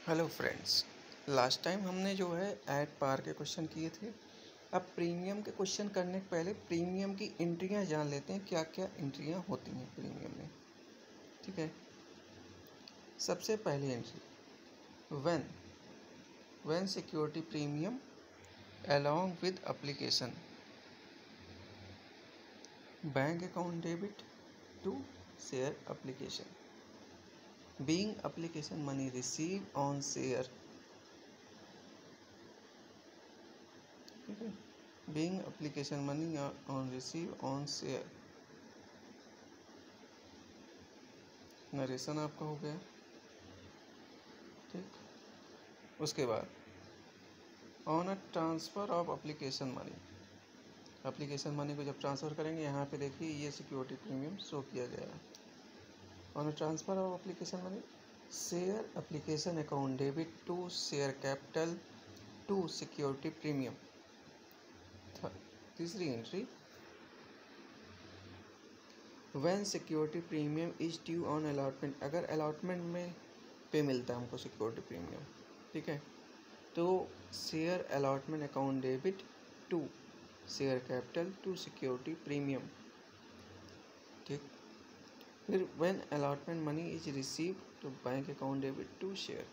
Hello friends, last time हमने जो है ऐड पार के क्वेश्चन किए थे। अब प्रीमियम के क्वेश्चन करने के पहले प्रीमियम की एंट्रियां जान लेते हैं, क्या क्या एंट्रियां होती हैं प्रीमियम में। ठीक है, सबसे पहली entry when security premium along with application bank account debit to share application being application money received on share, being application money on receive on share। Narration आपका हो गया। ठीक, उसके बाद on a transfer of application money, application money को जब transfer करेंगे, यहाँ पे देखिए ये सिक्योरिटी प्रीमियम शो किया गया है। On a transfer of application money share application account debit to share capital to security premium. तीसरी entry when security premium is due on allotment, अगर अलॉटमेंट में पे मिलता है हमको सिक्योरिटी प्रीमियम। ठीक है, तो share allotment account debit to share capital to security premium. ठीक, फिर when allotment money is receive तो bank account debit to share.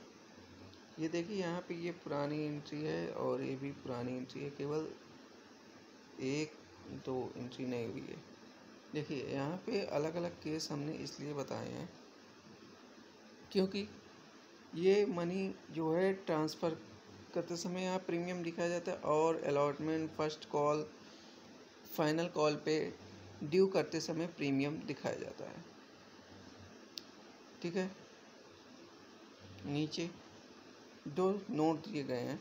ये देखिए यहाँ पे ये पुरानी एंट्री है और ये भी पुरानी एंट्री है, केवल एक दो एंट्री नहीं हुई है। देखिए यहाँ पे अलग अलग केस हमने इसलिए बताए हैं क्योंकि ये मनी जो है ट्रांसफ़र करते समय यहाँ प्रीमियम दिखाया जाता है और allotment, first call, final call पे ड्यू करते समय प्रीमियम दिखाया जाता है। ठीक है, नीचे दो नोट दिए गए हैं।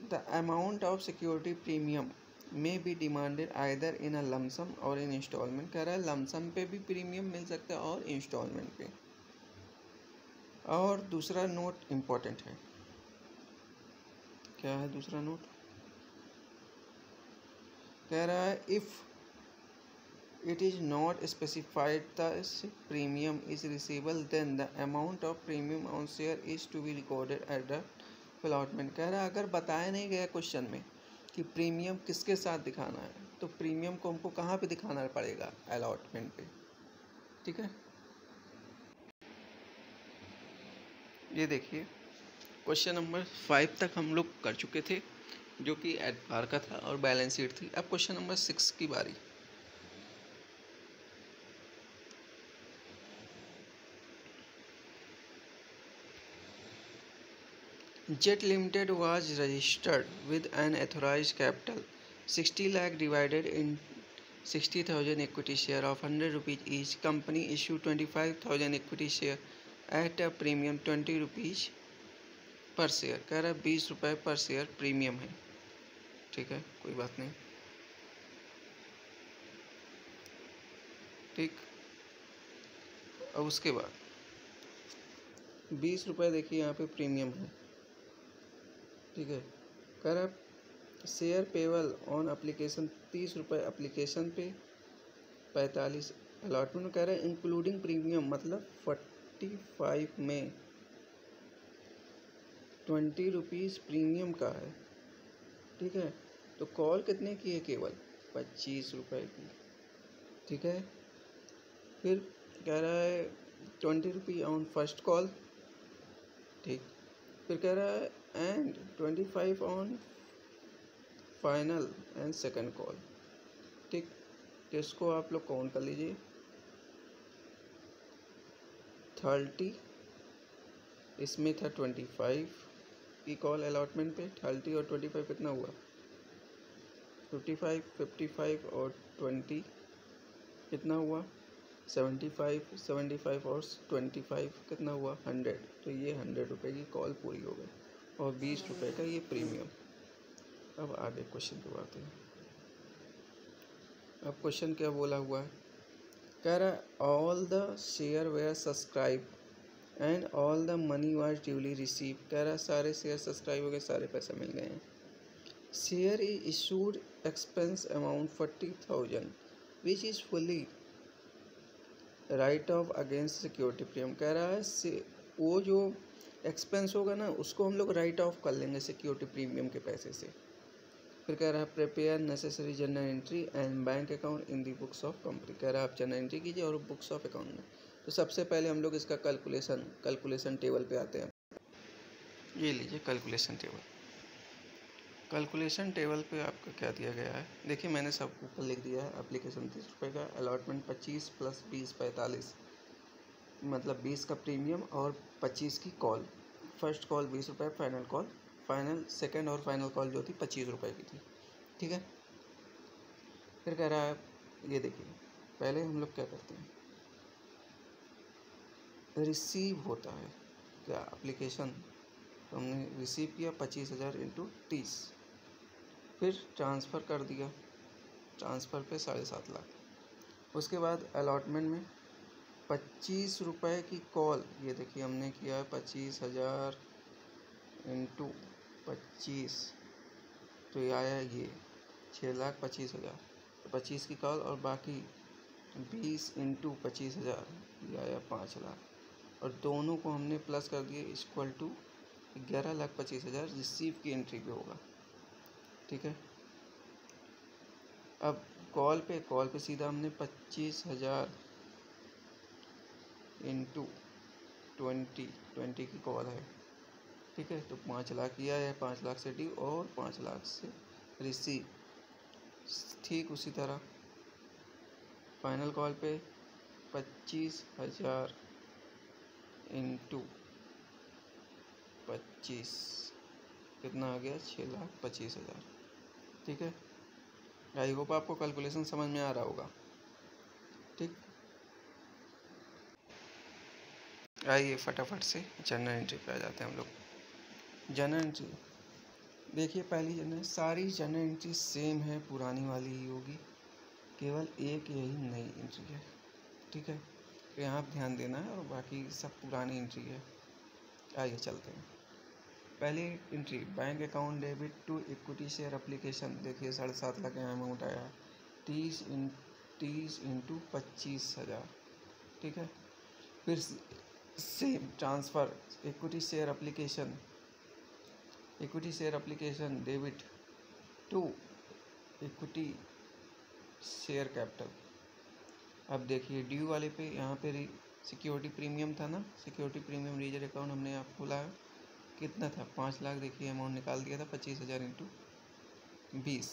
The amount of security premium may be demanded either in a lump sum और इन इंस्टॉलमेंट। कह रहा है लमसम पे भी प्रीमियम मिल सकता है और इंस्टॉलमेंट पे। और दूसरा नोट इम्पोर्टेंट है, क्या है दूसरा नोट? कह रहा है if it is not specified the premium is receivable then the amount of premium on share is to be recorded at the allotment. कह रहा है अगर बताया नहीं गया क्वेश्चन में कि प्रीमियम किसके साथ दिखाना है, तो प्रीमियम को हमको कहाँ पे दिखाना पड़ेगा? अलॉटमेंट पे। ठीक है, ये देखिए क्वेश्चन नंबर 5 तक हम लोग कर चुके थे, जो कि एड पार का था और बैलेंस शीट थी। अब क्वेश्चन नंबर 6 की बारी। Jet Limited was registered with an authorized capital 60 lakh divided in 60,000 equity share of 100 rupees each. Company issued 25,000 equity share at a premium 20 rupees पर शेयर। कह रहा है 20 रुपये पर शेयर प्रीमियम है। ठीक है, कोई बात नहीं। ठीक, अब उसके बाद 20 रुपये देखिए यहाँ पे प्रीमियम है। ठीक है, कह रहा है शेयर पेबल ऑन एप्लीकेशन 30 रुपये एप्लीकेशन पे, 45 अलॉटमेंट में। कह रहा है इंक्लूडिंग प्रीमियम, मतलब 45 में 20 रुपीज़ प्रीमियम का है। ठीक है, तो कॉल कितने की है? केवल 25 रुपये की। ठीक है, फिर कह रहा है 20 रुपये ऑन फर्स्ट कॉल। ठीक, फिर कह रहा है and 25 on final and second call. ठीक, तो इसको आप लोग काउंट कर लीजिए। 30 इसमें था 25 की कॉल अलॉटमेंट पे। 30 और 25 कितना हुआ? 55, 55 और 20 कितना हुआ? 75, 75 और 25 कितना हुआ? 100। तो ये 100 रुपये की कॉल पूरी हो गई और 20 रुपये का ये प्रीमियम। अब आगे क्वेश्चन पे बात है। अब क्वेश्चन क्या बोला हुआ है? कह रहा है all the share were subscribe and all the money was duly receive. कह रहा है सारे शेयर सब्सक्राइब हो गए, सारे पैसे मिल गए हैं। Share is issued expense amount 40,000 which is fully right of against security premium कह रहा है से वो जो एक्सपेंस होगा ना उसको हम लोग राइट ऑफ कर लेंगे सिक्योरिटी प्रीमियम के पैसे से। फिर कह रहा है prepare necessary journal entry and bank account in the books of company. कह रहा है आप जर्नल एंट्री कीजिए और बुक्स ऑफ अकाउंट में। तो सबसे पहले हम लोग इसका कैलकुलेशन टेबल पे आते हैं। ये लीजिए कैलकुलेशन टेबल। कैलकुलेशन टेबल पे आपका क्या दिया गया है, देखिए मैंने सब ऊपर लिख दिया है। एप्लीकेशन 30 रुपये का, अलॉटमेंट 25 प्लस 20 45, मतलब 20 का प्रीमियम और 25 की कॉल। फर्स्ट कॉल 20 रुपये, फाइनल कॉल, फाइनल सेकंड और फाइनल कॉल जो थी 25 रुपये की थी, ठीक है। फिर कह रहा है ये देखिए पहले हम लोग क्या करते हैं, रिसीव होता है क्या एप्लीकेशन, तो हमने रिसीव किया 25,000 इंटू 30, फिर ट्रांसफ़र कर दिया, ट्रांसफ़र पे 7.5 लाख। उसके बाद अलॉटमेंट में 25 रुपये की कॉल, ये देखिए हमने किया है 25,000 इंटू 25, तो ये आया ये 6,25,000। तो 25 की कॉल और बाकी 20 इंटू 25,000 ये आया 5 लाख, और दोनों को हमने प्लस कर दिए इक्वल टू 11,25,000 रिसीव की एंट्री पे होगा, ठीक है। अब कॉल पे सीधा हमने 25,000 इंटू 20 की कॉल है, ठीक है। तो 5 लाख किया है, 5 लाख से ड्यू और 5 लाख से रिसीव। ठीक उसी तरह फाइनल कॉल पे 25,000 इंटू 25 कितना आ गया, 6,25,000, ठीक है। आई होप आपको कैलकुलेशन समझ में आ रहा होगा, ठीक। आइए फटाफट से जर्नल एंट्री पे आ जाते हैं हम लोग। जर्नल एंट्री देखिए, पहली जर्नल, सारी जर्नल एंट्री सेम है, पुरानी वाली ही होगी, केवल एक यही नई एंट्री है, ठीक है। तो यहाँ पर ध्यान देना है और बाकी सब पुरानी एंट्री है। आइए चलते हैं। पहली entry bank account debit to equity share application, देखिए 7.5 लाख यहाँ अमाउंट आया, 30 इंटू 25,000, ठीक है। फिर same transfer equity share application debit to equity share capital. अब देखिए ड्यू वाले पे यहाँ पे सिक्योरिटी प्रीमियम था ना, सिक्योरिटी प्रीमियम रीजर अकाउंट हमने यहाँ खोला है, कितना था 5 लाख, देखिए अमाउंट निकाल दिया था 25,000 इंटू 20,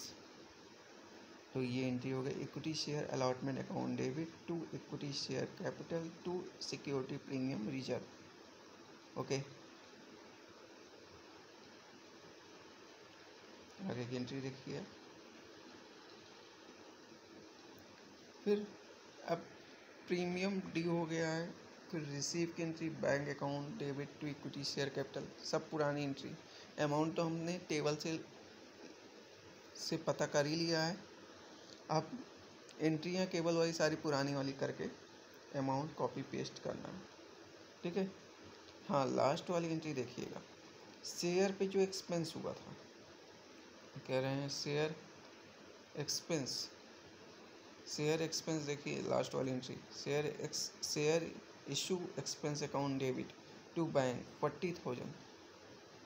तो ये एंट्री हो गई। Equity share allotment account debit to equity share capital to security premium reserve, okay. आगे की एंट्री देखिए। फिर अब प्रीमियम ड्यू हो गया है, फिर रिसीव की entry bank account debit to equity share capital, सब पुरानी एंट्री। अमाउंट तो हमने टेबल से पता कर ही लिया है, अब एंट्रियाँ केवल वही सारी पुरानी वाली करके अमाउंट कॉपी पेस्ट करना है, ठीक है। हाँ, लास्ट वाली एंट्री देखिएगा, शेयर पे जो एक्सपेंस हुआ था, कह रहे हैं शेयर एक्सपेंस देखिए लास्ट वाली entry, share issue expense account debit to bank 40,000,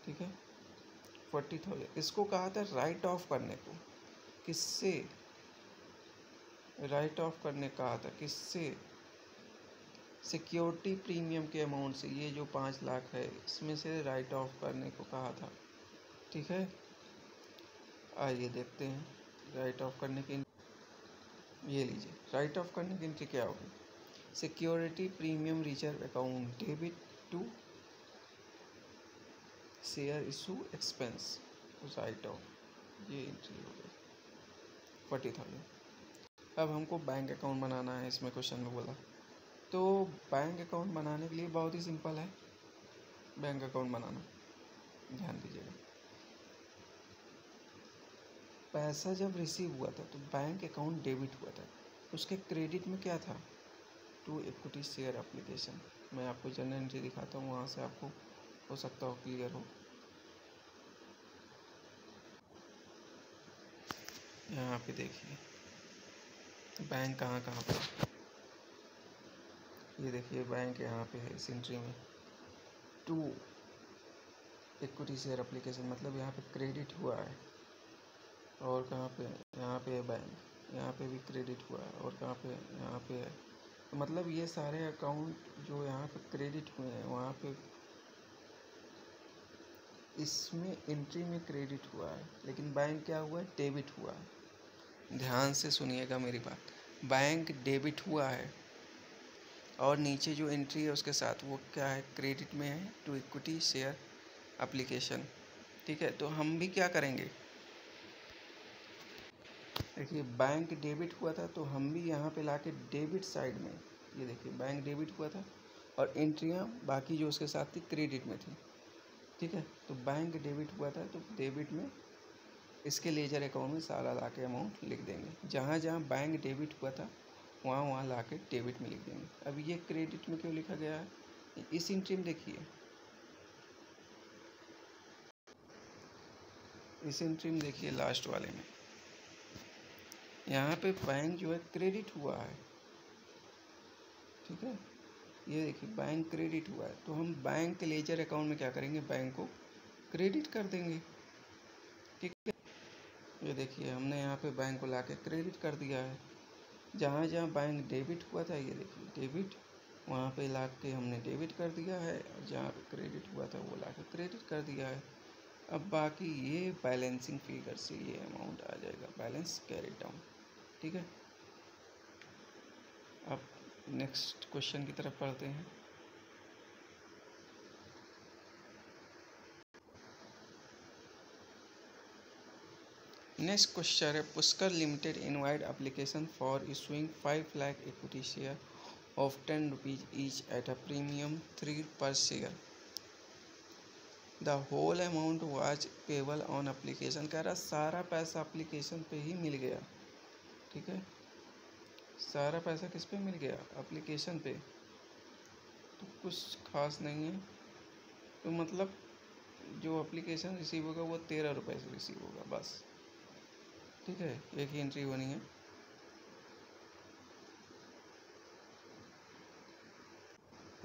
ठीक है। 40,000 इसको कहा था राइट ऑफ करने को, किससे राइट ऑफ करने कहा था, किससे, सिक्योरिटी प्रीमियम के अमाउंट से, ये जो 5 लाख है इसमें से राइट ऑफ करने को कहा था, ठीक है। आइए देखते हैं राइट ऑफ करने की, ये लीजिए राइट ऑफ करने की एंट्री क्या होगी, security premium reserve account debit to share issue expense write off, ये एंट्री हो गई 40,000। अब हमको बैंक अकाउंट बनाना है, इसमें क्वेश्चन में बोला, तो बैंक अकाउंट बनाने के लिए बहुत ही सिंपल है बैंक अकाउंट बनाना, ध्यान दीजिएगा। पैसा जब रिसीव हुआ था तो बैंक अकाउंट डेबिट हुआ था, उसके क्रेडिट में क्या था, टू इक्विटी शेयर एप्लीकेशन। मैं आपको जनरल एंट्री दिखाता हूँ, वहाँ से आपको हो सकता हो क्लियर हो। यहाँ पे देखिए बैंक कहाँ पर, ये देखिए बैंक यहाँ पे है इस एंट्री में 2 इक्विटी शेयर एप्लीकेशन, मतलब यहाँ पे क्रेडिट हुआ है। और कहाँ पे, यहाँ पे है बैंक, यहाँ पे भी क्रेडिट हुआ है। और कहाँ पे, यहाँ पे है। तो मतलब ये सारे अकाउंट जो यहाँ पे क्रेडिट हुए हैं वहाँ पे इसमें एंट्री में क्रेडिट हुआ है, लेकिन बैंक क्या हुआ है, डेबिट हुआ है। ध्यान से सुनिएगा मेरी बात, बैंक डेबिट हुआ है और नीचे जो एंट्री है उसके साथ वो क्या है, क्रेडिट में है, टू इक्विटी शेयर एप्लीकेशन। ठीक है, तो हम भी क्या करेंगे, देखिए बैंक डेबिट हुआ था तो हम भी यहाँ पे लाके डेबिट साइड में, ये देखिए बैंक डेबिट हुआ था और एंट्रियाँ बाकी जो उसके साथ थी क्रेडिट में थी। ठीक है, तो बैंक डेबिट हुआ था तो डेबिट में इसके लेजर अकाउंट में सारा ला के अमाउंट लिख देंगे। जहाँ जहाँ बैंक डेबिट हुआ था वहाँ वहाँ ला के डेबिट में लिख देंगे। अब ये क्रेडिट में क्यों लिखा गया है, इस एंट्री में देखिए, इस एंट्री में देखिए लास्ट वाले में यहाँ पे बैंक जो है क्रेडिट हुआ है। ठीक है, ये देखिए बैंक क्रेडिट हुआ है तो हम बैंक के लेजर अकाउंट में क्या करेंगे, बैंक को क्रेडिट कर देंगे। ठीक है, ये देखिए हमने यहाँ पे बैंक को लाके क्रेडिट कर दिया है। जहाँ जहाँ बैंक डेबिट हुआ था, ये देखिए डेबिट, वहाँ पे ला के हमने डेबिट कर दिया है, और जहाँ पे क्रेडिट हुआ था वो ला के क्रेडिट कर दिया है। अब बाकी ये बैलेंसिंग फिगर से ये अमाउंट आ जाएगा, बैलेंस कैरी डाउन। ठीक है, अब नेक्स्ट क्वेश्चन की तरफ पढ़ते हैं। नेक्स्ट क्वेश्चन है, Pushkar limited invite application for issuing 5 lakh equity share of 10 rupees each at a premium 3 per share. The whole amount was payable on application। कह रहा सारा पैसा एप्लीकेशन पे ही मिल गया। ठीक है, सारा पैसा किस पे मिल गया, एप्लीकेशन पे। तो कुछ खास नहीं है, तो मतलब जो एप्लीकेशन रिसीव होगा वो 13 रुपये से रिसीव होगा बस। ठीक है, एक ही एंट्री होनी है।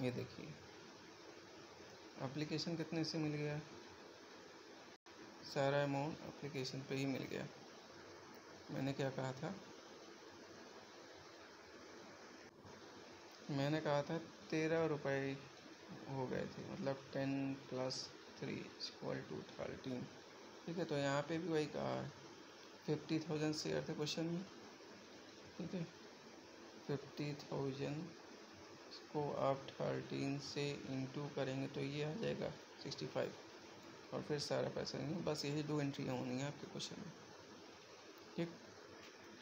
ये देखिए एप्लीकेशन कितने से मिल गया, सारा अमाउंट एप्लीकेशन पे ही मिल गया। मैंने क्या कहा था, मैंने कहा था 13 रुपये हो गए थे, मतलब 10 + 3 = 13। ठीक है, तो यहाँ पे भी वही कहा है, 50,000 शेयर थे क्वेश्चन में। ठीक है, 50,000 को आप 13 से इंटू करेंगे तो ये आ जाएगा 65, और फिर सारा पैसा नहीं, बस यही 2 एंट्रियाँ होनी है आपके क्वेश्चन में। ठीक,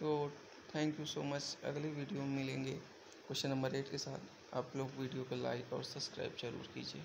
तो थैंक यू सो मच। अगली वीडियो में मिलेंगे क्वेश्चन नंबर 8 के साथ। आप लोग वीडियो को लाइक और सब्सक्राइब जरूर कीजिए।